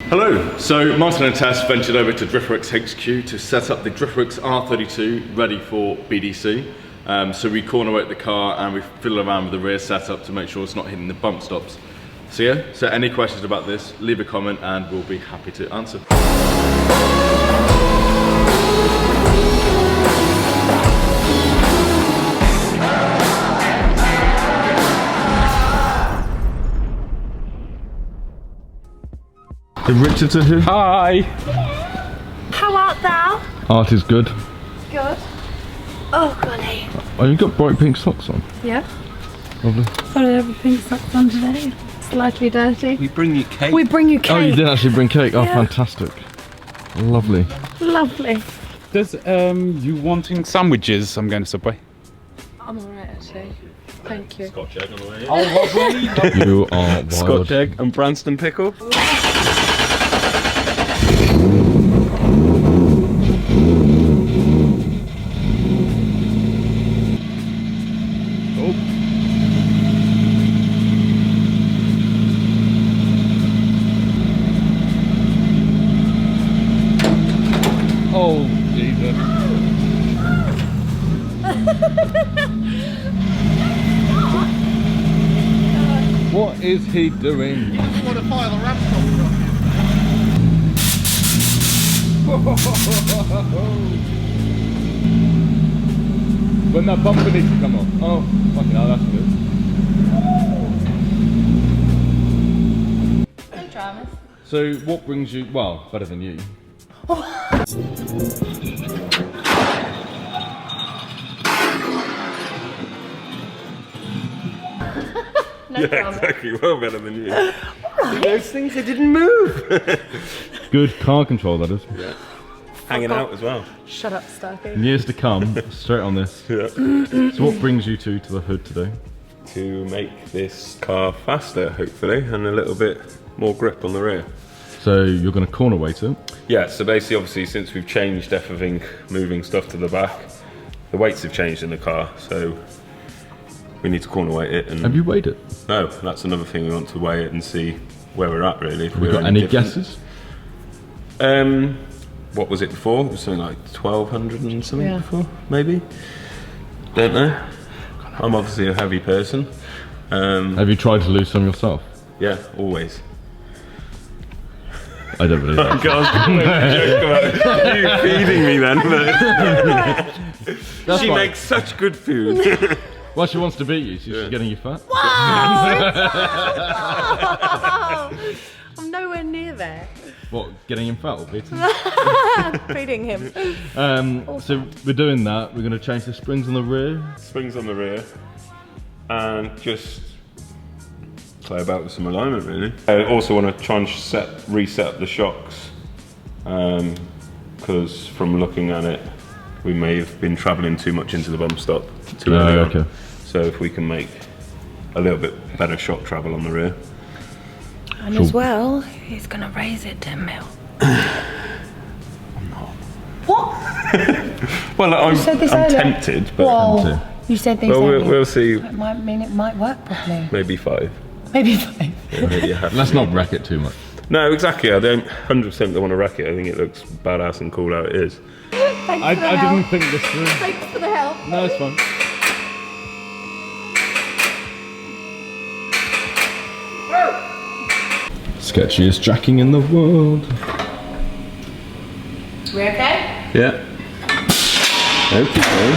Hello, so Martin and Tess ventured over to Driftworks HQ to set up the Driftworks R32 ready for BDC. So we corner weight the car and we fiddle around with the rear setup to make sure it's not hitting the bump stops. So yeah, so any questions about this, leave a comment and we'll be happy to answer. The Richards are here. Hi! How art thou? Art is good. Good. Oh, golly. Oh, you've got bright pink socks on. Yeah. Lovely. Sorry, everything's socks on today. Slightly dirty. We bring you cake. We bring you cake. Oh, you did actually bring cake. Oh, yeah. Fantastic. Lovely. Lovely. Does you wanting sandwiches? I'm going to Subway. I'm alright, actually. Thank you. Scotch egg on the way. Oh, lovely. You are wild. Scotch egg and Branston pickle. Oh, Jesus. What is he doing? He doesn't want to fire the ramp stop. When that bumper needs to come off. Oh, fucking hell, that's good. No dramas. So, what brings you, well, better than you? No dramas. Exactly, well better than you. Right. Those things, they didn't move. Good car control, that is. Yeah. Hanging out as well. Shut up, Starkey. In years to come, straight on this. Yeah. So what brings you two to the hood today? To make this car faster, hopefully, and a little bit more grip on the rear. So you're going to corner weight it? Yeah, so basically, obviously, since we've changed everything, moving stuff to the back, the weights have changed in the car, so we need to corner weight it. And Have you weighed it? no, that's another thing, we want to weigh it and see where we're at, really. If Have we we're got any different. guesses? What was it before? It was something like 1,200 and something Yeah. before, maybe? Don't know. I'm obviously a heavy person. Have you tried to lose some yourself? Yeah, always. I don't believe that. You feeding me then, but she fine. makes such good food. Well, she wants to beat you, so she's getting you fat. I'm nowhere near there. What, getting him fat or beating? Feeding him. So we're doing that. We're going to change the springs on the rear. Springs on the rear, and just play about with some alignment, really. I also want to try and reset up the shocks, because from looking at it, we may have been travelling too much into the bump stop too early on. Okay. So if we can make a little bit better shock travel on the rear. And as well, he's going to raise it 10 mil. I'm not. What? Well, I'm said this I'm earlier. tempted, but Well, you said these well, earlier. we'll see. It might mean it might work properly. Maybe 5. Maybe 5. Yeah, maybe a half. Let's not wreck it too much. No, exactly. I don't 100% don't want to wreck it. I think it looks badass and cool how it is. Thanks I for the help. didn't think this through. Thanks for the help. No, it's fine. Sketchiest jacking in the world. We okay? Yeah. Okay.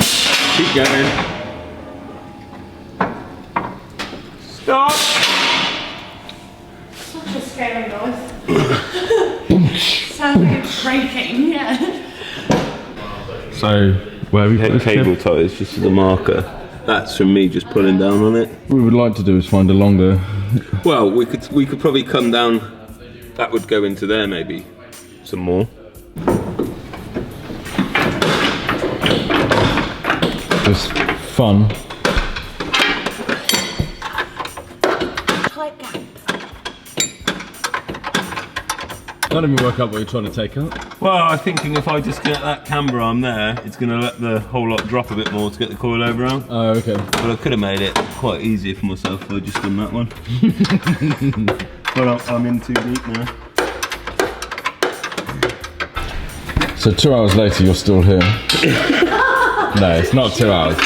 Keep going. Stop. Such a scary noise. Sounds like it's breaking, yeah. So, where have you put this Cable tie is just the marker. That's from me just pulling down on it. What we would like to do is find a longer. Well, we could probably come down. That would go into there maybe. Some more. Just fun. Tight gap. Can't even work out what you're trying to take up. Well, I'm thinking if I just get that camber arm there, it's going to let the whole lot drop a bit more to get the coilover out. Oh, okay. But I could have made it quite easy for myself if I just done that one. But I'm in too deep now. So 2 hours later, you're still here. No, it's not 2 hours.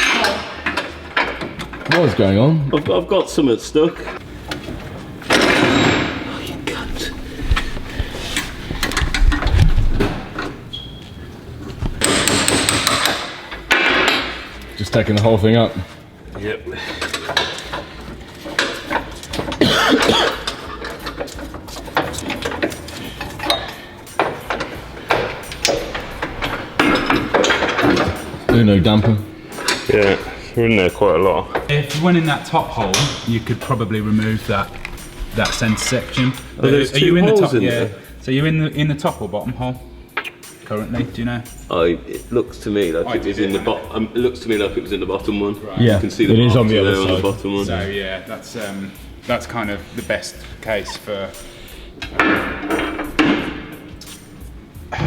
What is going on? I've got something stuck. Oh, you cunt. Just taking the whole thing up. Yep. Uno damper. Yeah, we're in there quite a lot. If you went in that top hole, you could probably remove that centre section. Oh, there's Are two you in the holes top? in Yeah. there? So you're in the top or bottom hole currently? Do you know? It looks to me like it was in the bottom. It looks to me like it was in the bottom one. Right. Yeah, You can see the it is on the marks other there side. the bottom one. So yeah, that's kind of the best case for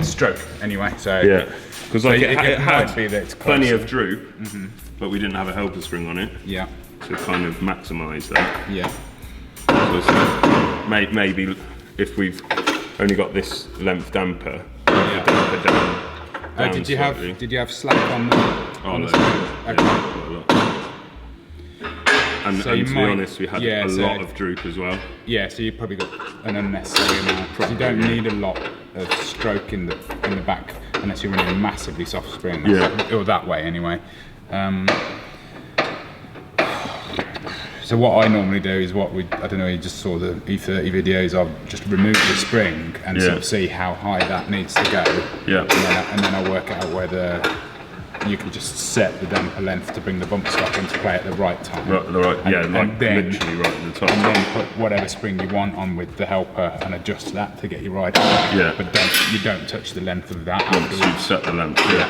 stroke anyway. So Yeah, because like it it might had be that it's plenty closer. of droop, but we didn't have a helper spring on it Yeah, to kind of maximise that. yeah. So maybe if we've only got this length damper, Yeah. damper down Did slightly. you have slack on the? Oh, on no, the spring? yeah, Okay. quite a lot. And, So and you to be might- honest, we had yeah, a so- lot of droop as well. Yeah, so you probably got an unnecessary amount. You don't need a lot of stroke in the back unless you're in a massively soft spring. Yeah. Or that way anyway. So what I normally do is I don't know, you just saw the E30 videos. I'll just remove the spring and sort of see how high that needs to go. Yeah. And then I'll work out whether you can just set the damper length to bring the bump stock into play at the right time. Right, And then- literally right at the top. And then put whatever spring you want on with the helper and adjust that to get you right. Yeah. But you don't touch the length of that. Once you've set the length, yeah.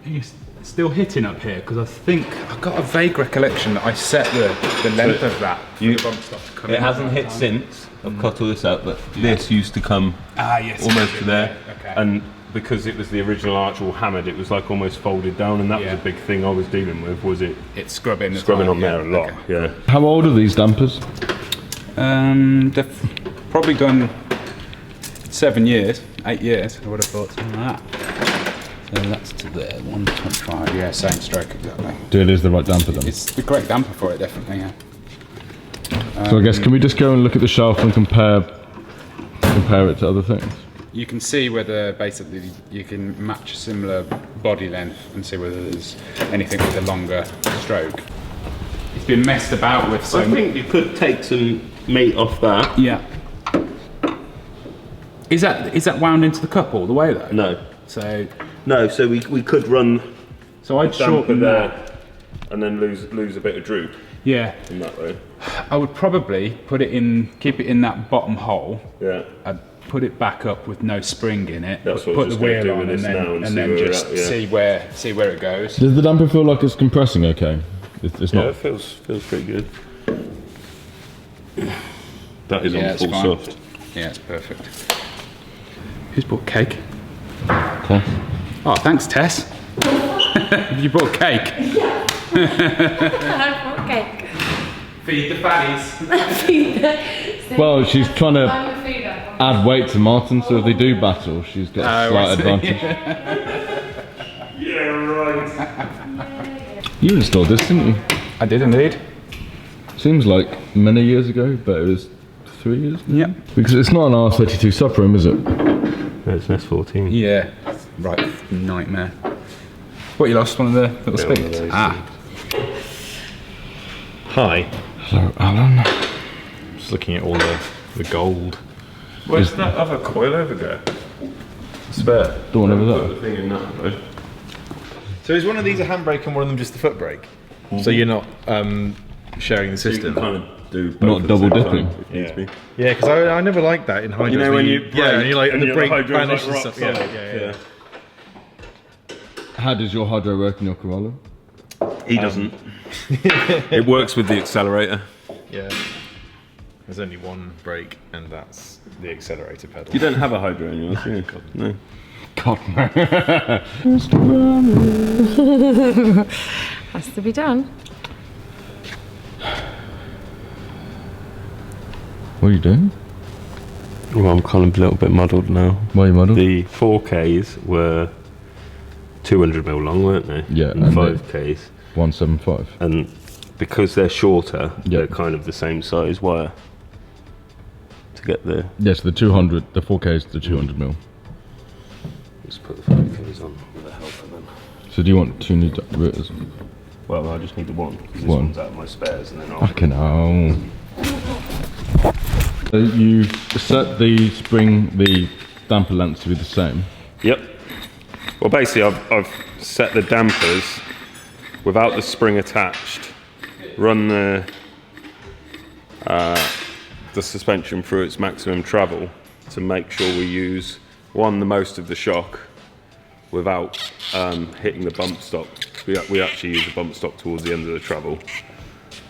You're still hitting up here because I think I've got a vague recollection that I set the length of that. for the bump stock to come It in hasn't at hit that time. since. I've cut all this out, but this used to come Yes. almost to there. Okay. And because it was the original arch all hammered, it was like almost folded down, and that was Yeah. a big thing I was dealing with. Was it It's scrubbing. scrubbing on there a lot? Okay. Yeah. How old are these dampers? They've probably done 7 years, 8 years. I would have thought something like that. So that's to there, 1.5. Yeah, same stroke exactly. It is the right damper then. It's a great damper for it, definitely. Yeah. So I guess can we just go and look at the shelf and compare it to other things? You can see whether basically you can match a similar body length and see whether there's anything with a longer stroke. It's been messed about with so I think you could take some meat off that. Yeah. Is that wound into the cup all the way though? No, So so we could run I'd damper shorten there, that. and then lose a bit of droop Yeah. in that way. I would probably keep it in that bottom hole. Yeah. I'd put it back up with no spring in it. That's what I put was the just gonna wheel do on with and this then, now and see then where we're just at, yeah. see where it goes. Does the damper feel like it's compressing okay? It's Yeah, not. it feels pretty good. That is Yeah, on it's full fine. soft. Yeah, it's perfect. Who's bought cake? Tess? Oh, thanks, Tess. You bought cake. Okay. Feed the fatties. Well, she's trying to I'm a feeder. add weight to Martin, so if they do battle, she's got a Oh, slight I see. advantage. Yeah, right. You installed this, didn't you? I did indeed. Seems like many years ago, but it was 3 years ago? Yep. Because it's not an R32 subframe, is it? Yeah, it's an S14. Yeah. Right. Nightmare. What, you lost one of the little Yeah, one of speakers? those Ah. Hi. Hello, Alan. Just looking at all the gold. Where's that other coil over there? Spare. The one over Put there. the thing in that way. So is one of these a handbrake and one of them just a foot brake? So you're not sharing the You system? can kind of do both Not at the double same dipping. time if needs Yeah, be. yeah, because I never liked that in hydros. You know when you yeah, and you like and the your brake hydro's vanish like and rock stuff. solid. Yeah. How does your hydro work in your Corolla? He doesn't. It works with the accelerator. Yeah. There's only one brake, and that's the accelerator pedal. You don't have a hydro in yours, do you? No. God, no. Has to be done. What are you doing? Well, I'm kind of a little bit muddled now. Why are you muddled? The 4Ks were 200mm long, weren't they? Yeah, and and 5Ks. 175. And because they're shorter, Yeah. they're kind of the same size wire to get the... Yes, the 200, the 4K is the 200mm. Let's put the 5Ks on with the help of them. So do you want 2 new rotors? Well, I just need the one, because this One. one's out of my spares, and then I'll... Fucking hell. So you set the spring, the damper lengths to be the same. Yep. Well, basically, I've set the dampers without the spring attached, run the suspension through its maximum travel to make sure we use, one, the most of the shock without hitting the bump stop. We actually use the bump stop towards the end of the travel.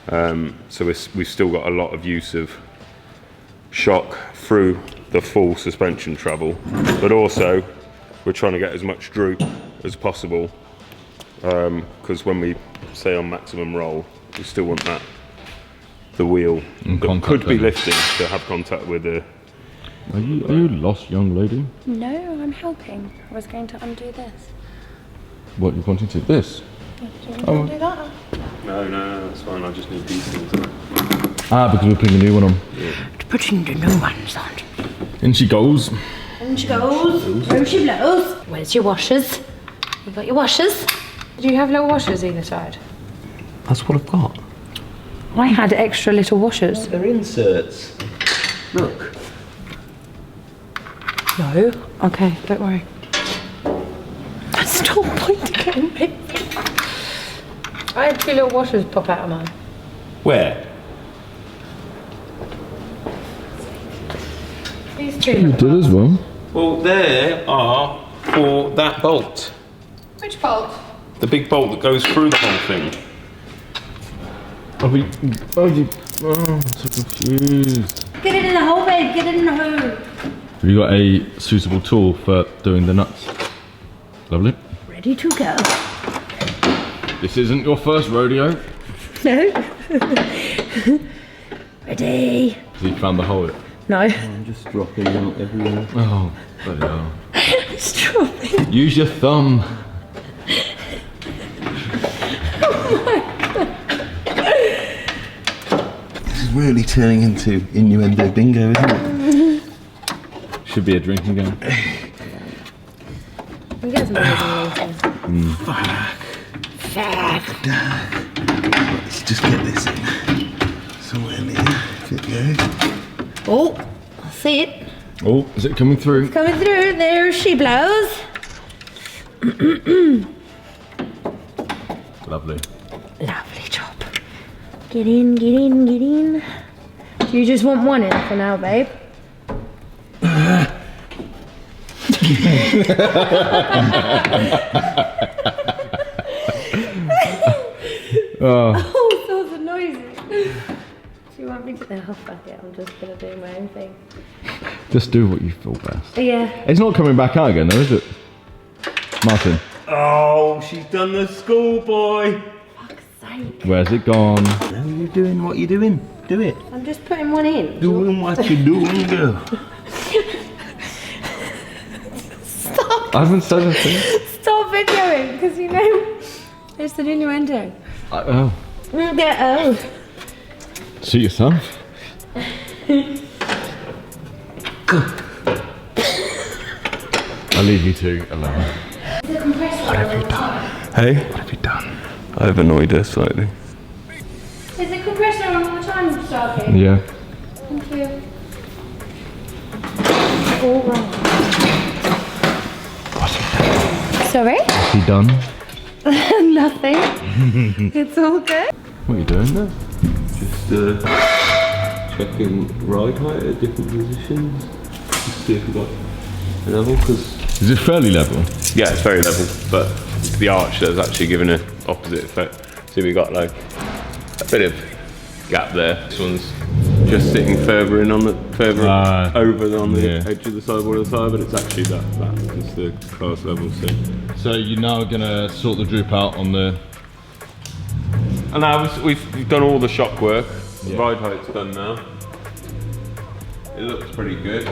So we've still got a lot of use of shock through the full suspension travel, but also we're trying to get as much droop as possible, because when we say on maximum roll, we still want the wheel that could be lifting to have contact with the... Are you lost, young lady? No, I'm helping. I was going to undo this. What, you're wanting to do this? Do you want to undo that? No, that's fine, I just need these things on. Ah, because we're putting a new one on. Putting the new ones on. In she goes. And she goes, and she blows. Where's your washers? You got your washers? Do you have little washers either side? That's what I've got. I had extra little washers. They're inserts. Look. No. Okay, don't worry. Stop pointing at me. I had 2 little washers pop out of mine. Where? These 2. You did as well. Well, there are for that bolt. Which bolt? The big bolt that goes through the whole thing. I'm so confused. Get it in the hole, babe. Get it in the hole. Have you got a suitable tool for doing the nuts? Lovely. Ready to go. This isn't your first rodeo. No. Ready. So you found the hole. No. I'm just dropping out everywhere. Oh, bloody hell. Stop it. Use your thumb. This is really turning into innuendo bingo, isn't it? Should be a drinking game. We get some later. Let's just get this in. Somewhere near. There it goes. Oh, I see it. Oh, is it coming through? Coming through. There she blows. Lovely. Lovely job. Get in, get in, get in. Do you just want one in for now, babe? Oh, sorts of noises. Do you want me to? Oh, fuck it. I'm just gonna do my own thing. Just do what you feel best. Yeah. It's not coming back out again though, is it? Martin, Oh, she's done the schoolboy. Fuck's sake. where's it gone? How are you doing what you're doing? Do it. I'm just putting one in. Doing what you're doing, girl. Stop. I haven't said anything. Stop videoing, because you know it's an innuendo. Oh. Get out. Suit yourself. I'll leave you two alone. What have you done? Hey? What have you done? I've annoyed her slightly. Is the compressor on all the time, Starkey? Yeah. Thank you. All wrong. Sorry? What's he done? Nothing. It's all good. What are you doing there? Just checking ride height at different positions. Just see if we've got a level, because... Is it fairly level? Yeah, it's very level, but the arch has actually given an opposite effect. See, we got like a bit of gap there. This one's just sitting further in on the over on the edge of the sideboard of the tyre, but it's actually that is the class level. So you're now gonna sort the droop out on the... And now we've done all the shock work. Yeah. Ride height's done now. It looks pretty good.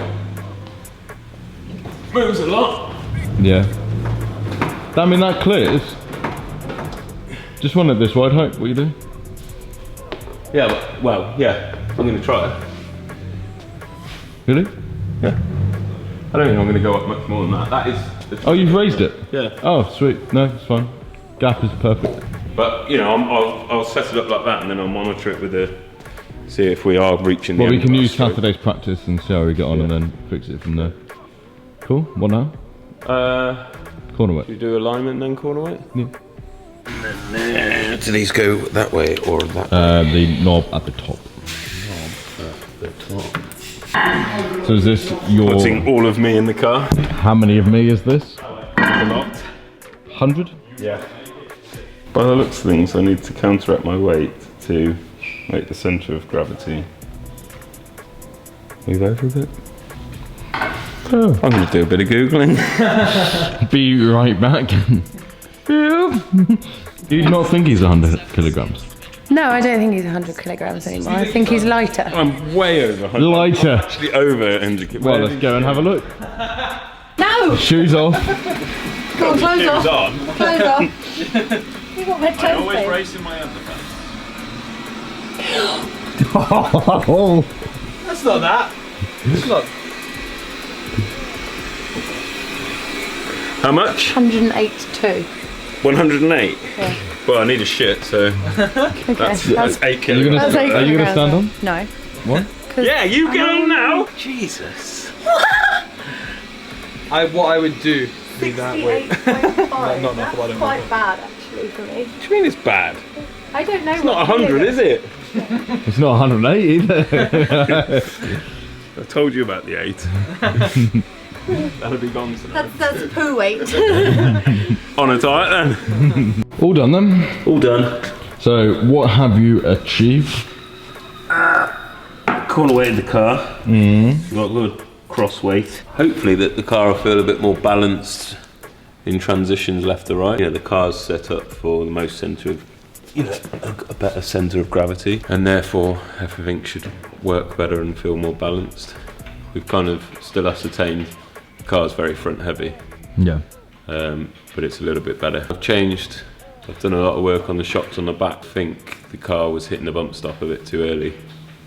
Moves a lot. Yeah. I mean, that clears. Just run it this wide, hope. What you do? Yeah, well, yeah. I'm going to try it. Really? Yeah. I don't think I'm going to go up much more than that. That is... Oh, you've raised it? Yeah. Oh, sweet. No, it's fine. Gap is perfect. But, you know, I'll set it up like that and then I'll monitor it with the... See if we are reaching the Well, we end can of our use stroke. Saturday's practice and see how we get on and then fix it from there. Cool. What now? Corner weight. Do you do alignment then corner weight? Yeah. Do these go that way or that The knob at the top. So is this your... Putting all of me in the car. How many of me is this? A lot. 100? Yeah. By the looks of things, I need to counteract my weight to make the centre of gravity move over a bit. Oh. I'm going to do a bit of Googling. Be right back. Do you not think he's 100 kilograms? No, I don't think he's 100 kilograms anymore. I think he's lighter. I'm way over 100. Lighter. Actually over 100 kilograms. Well, let's go and have a look. No! Shoes off. Go on, clothes off. on. Clothes off. You got my toes in. racing my underpants. Oh, That's not that. It's not. How much? 108.2. 108? Yeah. Well, I need a shit, so Okay. that's 8 Are you kilograms. gonna, That's are you gonna stand on? No. What? Yeah, you get on now! Jesus. What I would do be that way. 68.5. Not That's enough, I don't quite know. bad actually for me. What do you mean it's bad? I don't know. It's not 100, is it? It's not 108 either. I told you about the 8. That'll be gone tonight. That's poo weight. On a diet then. All done then. All done. So what have you achieved? Corner weight in the car. Got good cross weight. Hopefully that the car will feel a bit more balanced in transitions left to right. You know, the car's set up for the most centre of, you know, a better centre of gravity, and therefore everything should work better and feel more balanced. We've kind of still ascertained the car's very front heavy, Yeah. but it's a little bit better. I've done a lot of work on the shocks on the back. I think the car was hitting the bump stop a bit too early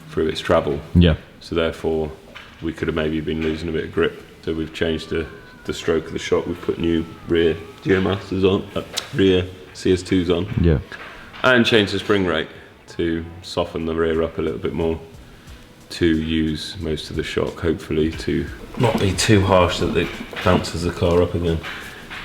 through its travel. Yeah. So therefore, we could have maybe been losing a bit of grip. So we've changed the stroke of the shock. We've put new rear Geomasters on, rear CS2s on, Yeah. and changed the spring rate to soften the rear up a little bit more, to use most of the shock, hopefully to not be too harsh that it bounces the car up again.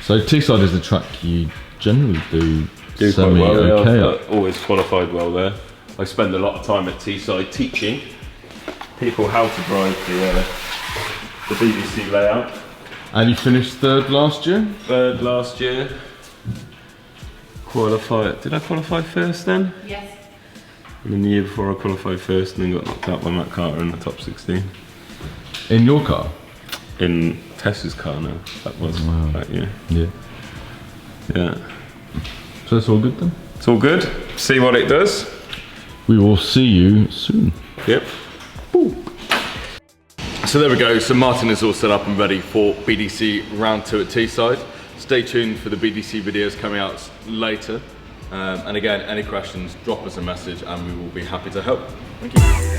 So Teesside is the track you generally do Do quite semi well. okay. I've always qualified well there. I spend a lot of time at Teesside teaching people how to drive the BBC layout. And you finished third last year? Third last year. Did I qualify first then? Yes. And then the year before I qualified first and then got knocked out by Matt Carter in the top 16. In your car? In Tess's car now. That was that year. Yeah. Yeah. So it's all good then? It's all good. See what it does. We will see you soon. Yep. So there we go. So Martin is all set up and ready for BDC round 2 at Teesside. Stay tuned for the BDC videos coming out later. And again, any questions, drop us a message and we will be happy to help. Thank you.